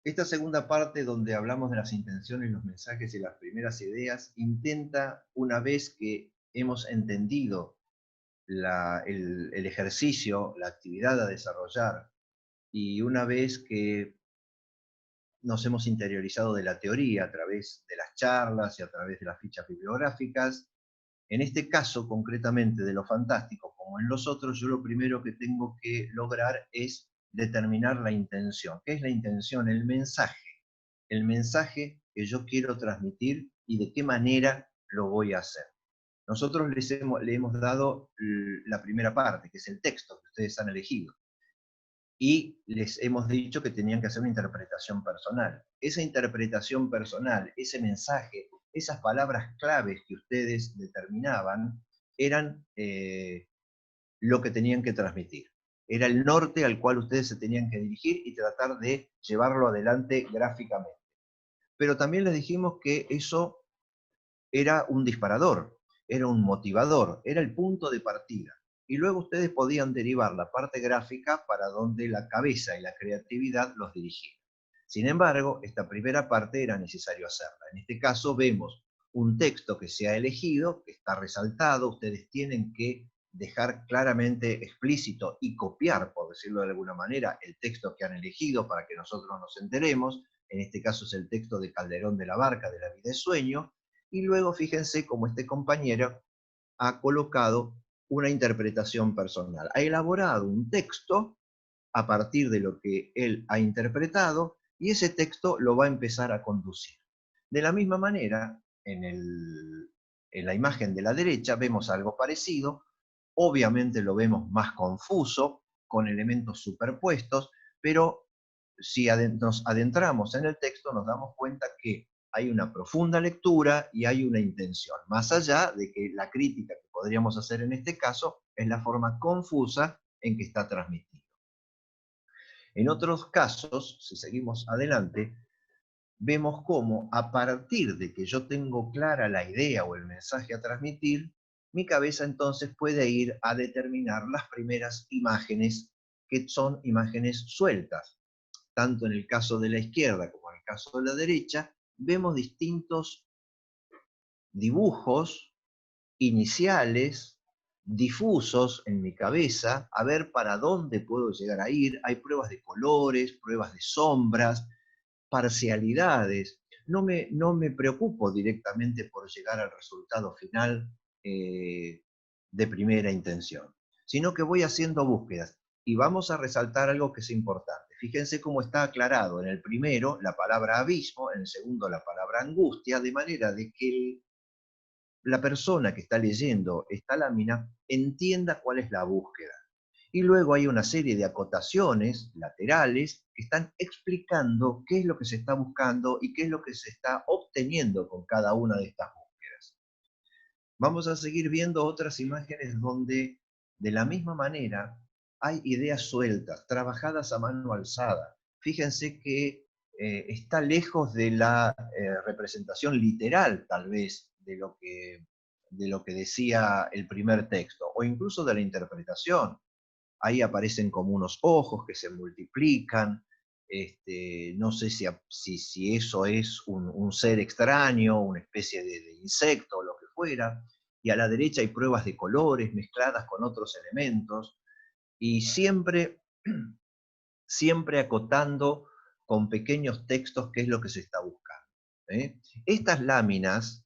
Esta segunda parte, donde hablamos de las intenciones, los mensajes y las primeras ideas, intenta, una vez que hemos entendido el ejercicio, la actividad a desarrollar, y una vez que nos hemos interiorizado de la teoría a través de las charlas y a través de las fichas bibliográficas, en este caso concretamente de lo fantástico, como en los otros, yo lo primero que tengo que lograr es determinar la intención. ¿Qué es la intención? El mensaje que yo quiero transmitir y de qué manera lo voy a hacer. Nosotros le hemos dado la primera parte, que es el texto que ustedes han elegido, y les hemos dicho que tenían que hacer una interpretación personal. Esa interpretación personal, ese mensaje, esas palabras claves que ustedes determinaban, eran lo que tenían que transmitir. Era el norte al cual ustedes se tenían que dirigir y tratar de llevarlo adelante gráficamente. Pero también les dijimos que eso era un disparador, era un motivador, era el punto de partida. Y luego ustedes podían derivar la parte gráfica para donde la cabeza y la creatividad los dirigían. Sin embargo, esta primera parte era necesario hacerla. En este caso vemos un texto que se ha elegido, que está resaltado, ustedes tienen que dejar claramente explícito y copiar, por decirlo de alguna manera, el texto que han elegido para que nosotros nos enteremos. En este caso es el texto de Calderón de la Barca, de La vida es sueño, y luego fíjense cómo este compañero ha colocado una interpretación personal, ha elaborado un texto a partir de lo que él ha interpretado y ese texto lo va a empezar a conducir. De la misma manera, en la imagen de la derecha vemos algo parecido, obviamente lo vemos más confuso, con elementos superpuestos, pero si nos adentramos en el texto nos damos cuenta que hay una profunda lectura y hay una intención, más allá de que la crítica que podríamos hacer en este caso es la forma confusa en que está transmitido. En otros casos, si seguimos adelante, vemos cómo a partir de que yo tengo clara la idea o el mensaje a transmitir, mi cabeza entonces puede ir a determinar las primeras imágenes, que son imágenes sueltas. Tanto en el caso de la izquierda como en el caso de la derecha, vemos distintos dibujos iniciales, difusos en mi cabeza, a ver para dónde puedo llegar a ir. Hay pruebas de colores, pruebas de sombras, parcialidades. No me preocupo directamente por llegar al resultado final de primera intención, sino que voy haciendo búsquedas. Y vamos a resaltar algo que es importante. Fíjense cómo está aclarado en el primero la palabra abismo, en el segundo la palabra angustia, de manera de que la persona que está leyendo esta lámina entienda cuál es la búsqueda. Y luego hay una serie de acotaciones laterales que están explicando qué es lo que se está buscando y qué es lo que se está obteniendo con cada una de estas búsquedas. Vamos a seguir viendo otras imágenes donde, de la misma manera, hay ideas sueltas, trabajadas a mano alzada. Fíjense que está lejos de la representación literal, tal vez, de lo que decía el primer texto, o incluso de la interpretación. Ahí aparecen como unos ojos que se multiplican. No sé si eso es un ser extraño, una especie de insecto o lo que fuera. Y a la derecha hay pruebas de colores mezcladas con otros elementos. Y siempre acotando con pequeños textos qué es lo que se está buscando. ¿Eh? Estas láminas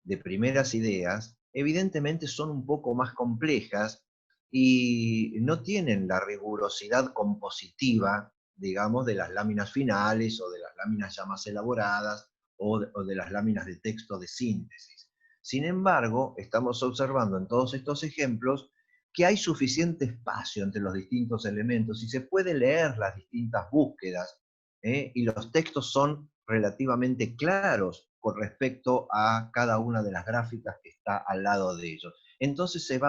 de primeras ideas evidentemente son un poco más complejas y no tienen la rigurosidad compositiva, digamos, de las láminas finales o de las láminas ya más elaboradas o de las láminas de texto de síntesis. Sin embargo, estamos observando en todos estos ejemplos que hay suficiente espacio entre los distintos elementos y se puede leer las distintas búsquedas, y los textos son relativamente claros con respecto a cada una de las gráficas que está al lado de ellos. Entonces se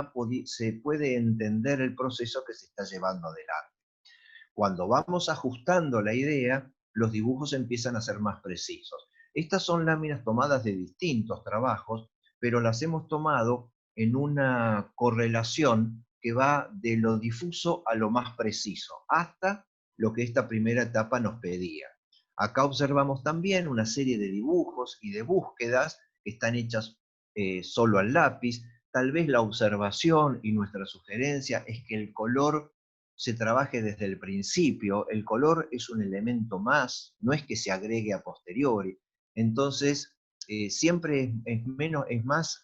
puede entender el proceso que se está llevando adelante. Cuando vamos ajustando la idea, los dibujos empiezan a ser más precisos. Estas son láminas tomadas de distintos trabajos, pero las hemos tomado en una correlación que va de lo difuso a lo más preciso, hasta lo que esta primera etapa nos pedía. Acá observamos también una serie de dibujos y de búsquedas que están hechas solo al lápiz. Tal vez la observación y nuestra sugerencia es que el color se trabaje desde el principio. El color es un elemento más, no es que se agregue a posteriori. Entonces, siempre es más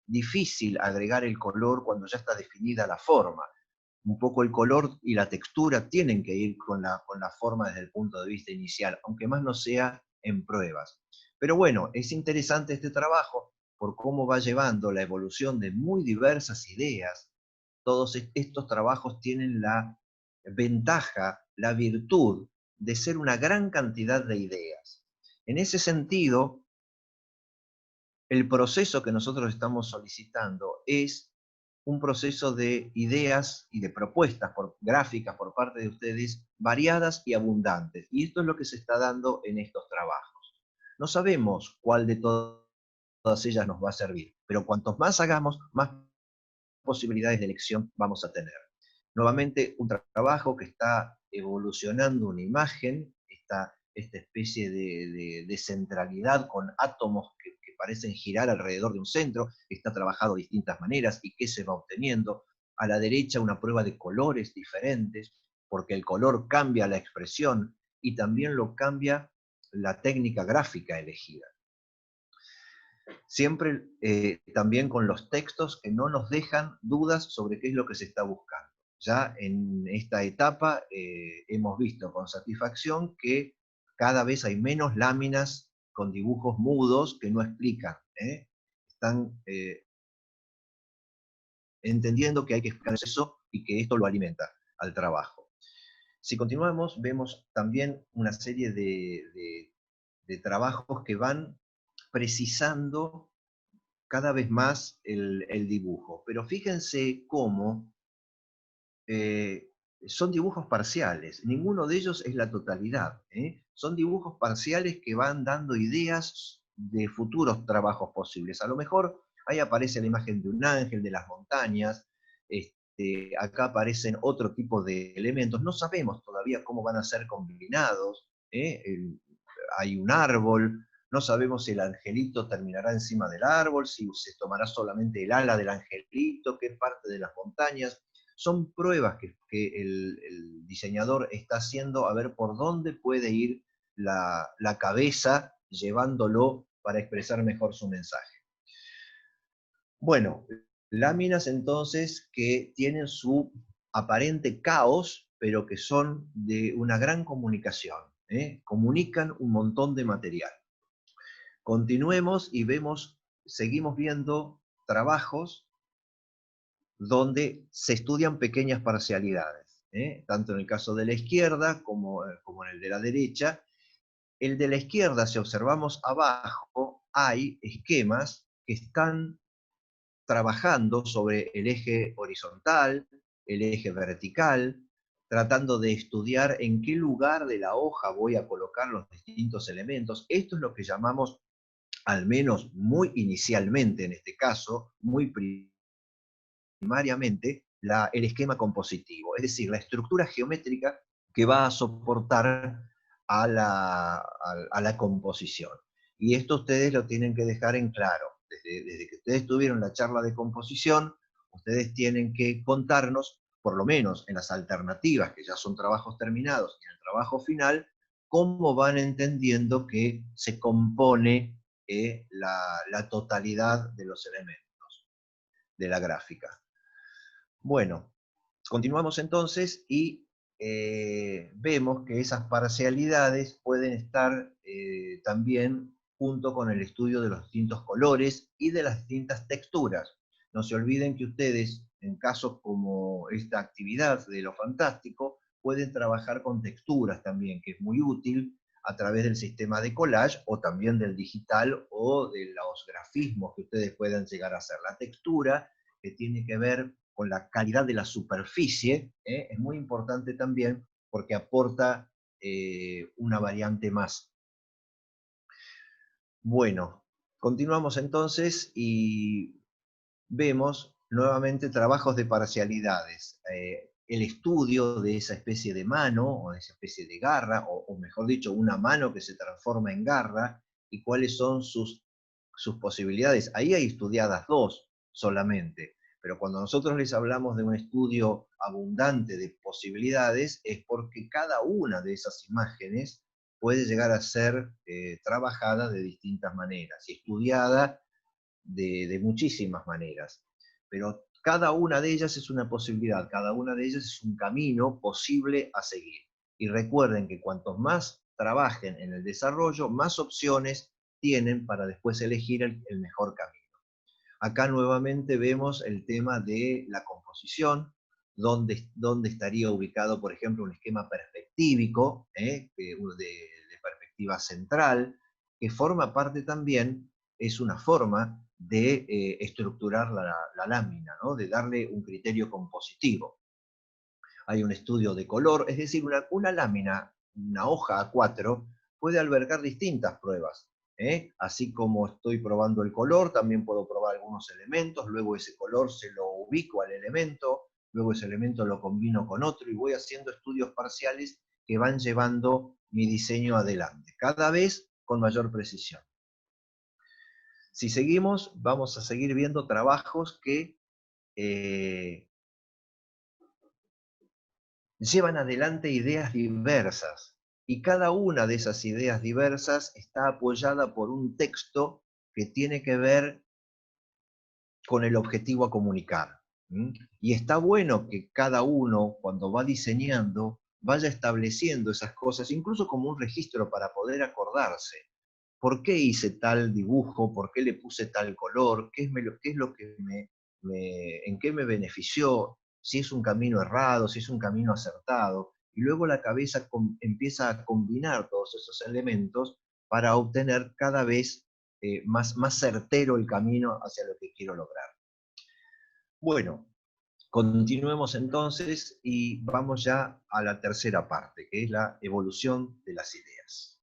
difícil agregar el color cuando ya está definida la forma. Un poco el color y la textura tienen que ir con la forma desde el punto de vista inicial, aunque más no sea en pruebas. Pero bueno, es interesante este trabajo por cómo va llevando la evolución de muy diversas ideas. Todos estos trabajos tienen la ventaja, la virtud de ser una gran cantidad de ideas. En ese sentido, el proceso que nosotros estamos solicitando es un proceso de ideas y de propuestas gráficas por parte de ustedes variadas y abundantes. Y esto es lo que se está dando en estos trabajos. No sabemos cuál de todas ellas nos va a servir, pero cuantos más hagamos, más posibilidades de elección vamos a tener. Nuevamente, un trabajo que está evolucionando una imagen, esta especie de centralidad con átomos que parecen girar alrededor de un centro, que está trabajado de distintas maneras y que se va obteniendo. A la derecha una prueba de colores diferentes, porque el color cambia la expresión y también lo cambia la técnica gráfica elegida. Siempre también con los textos que no nos dejan dudas sobre qué es lo que se está buscando. Ya en esta etapa hemos visto con satisfacción que cada vez hay menos láminas con dibujos mudos que no explican. Están entendiendo que hay que explicar eso y que esto lo alimenta al trabajo. Si continuamos, vemos también una serie de trabajos que van precisando cada vez más el dibujo. Pero fíjense cómo eh, son dibujos parciales, ninguno de ellos es la totalidad. Son dibujos parciales que van dando ideas de futuros trabajos posibles. A lo mejor ahí aparece la imagen de un ángel, de las montañas, acá aparecen otro tipo de elementos, no sabemos todavía cómo van a ser combinados, hay un árbol, no sabemos si el angelito terminará encima del árbol, si se tomará solamente el ala del angelito, qué parte de las montañas. Son pruebas que el diseñador está haciendo a ver por dónde puede ir la cabeza llevándolo para expresar mejor su mensaje. Bueno, láminas entonces que tienen su aparente caos, pero que son de una gran comunicación. Comunican un montón de material. Continuemos y seguimos viendo trabajos donde se estudian pequeñas parcialidades, tanto en el caso de la izquierda como en el de la derecha. El de la izquierda, si observamos abajo, hay esquemas que están trabajando sobre el eje horizontal, el eje vertical, tratando de estudiar en qué lugar de la hoja voy a colocar los distintos elementos. Esto es lo que llamamos, al menos muy inicialmente en este caso, muy primariamente, el esquema compositivo, es decir, la estructura geométrica que va a soportar a la composición. Y esto ustedes lo tienen que dejar en claro. Desde que ustedes tuvieron la charla de composición, ustedes tienen que contarnos, por lo menos en las alternativas, que ya son trabajos terminados, y en el trabajo final, cómo van entendiendo que se compone la totalidad de los elementos de la gráfica. Bueno, continuamos entonces y vemos que esas parcialidades pueden estar también junto con el estudio de los distintos colores y de las distintas texturas. No se olviden que ustedes, en casos como esta actividad de lo fantástico, pueden trabajar con texturas también, que es muy útil a través del sistema de collage o también del digital o de los grafismos que ustedes puedan llegar a hacer. La textura que tiene que ver con la calidad de la superficie, es muy importante también porque aporta una variante más. Bueno, continuamos entonces y vemos nuevamente trabajos de parcialidades. el estudio de esa especie de mano, o de esa especie de garra, o mejor dicho, una mano que se transforma en garra, y cuáles son sus posibilidades. Ahí hay estudiadas dos solamente, pero cuando nosotros les hablamos de un estudio abundante de posibilidades, es porque cada una de esas imágenes puede llegar a ser trabajada de distintas maneras y estudiada de muchísimas maneras. Pero cada una de ellas es una posibilidad, cada una de ellas es un camino posible a seguir. Y recuerden que cuantos más trabajen en el desarrollo, más opciones tienen para después elegir el mejor camino. Acá nuevamente vemos el tema de la composición, donde estaría ubicado, por ejemplo, un esquema perspectívico, de perspectiva central, que forma parte también, es una forma de estructurar la lámina, ¿no? De darle un criterio compositivo. Hay un estudio de color, es decir, una lámina, una hoja A4, puede albergar distintas pruebas. Así como estoy probando el color, también puedo probar algunos elementos, luego ese color se lo ubico al elemento, luego ese elemento lo combino con otro y voy haciendo estudios parciales que van llevando mi diseño adelante, cada vez con mayor precisión. Si seguimos, vamos a seguir viendo trabajos que llevan adelante ideas diversas, y cada una de esas ideas diversas está apoyada por un texto que tiene que ver con el objetivo a comunicar. Y está bueno que cada uno, cuando va diseñando, vaya estableciendo esas cosas, incluso como un registro para poder acordarse. ¿Por qué hice tal dibujo? ¿Por qué le puse tal color? ¿Qué es lo que en qué me benefició? Si es un camino errado, si es un camino acertado. Y luego la cabeza empieza a combinar todos esos elementos para obtener cada vez más certero el camino hacia lo que quiero lograr. Bueno, continuemos entonces y vamos ya a la tercera parte, que es la evolución de las ideas.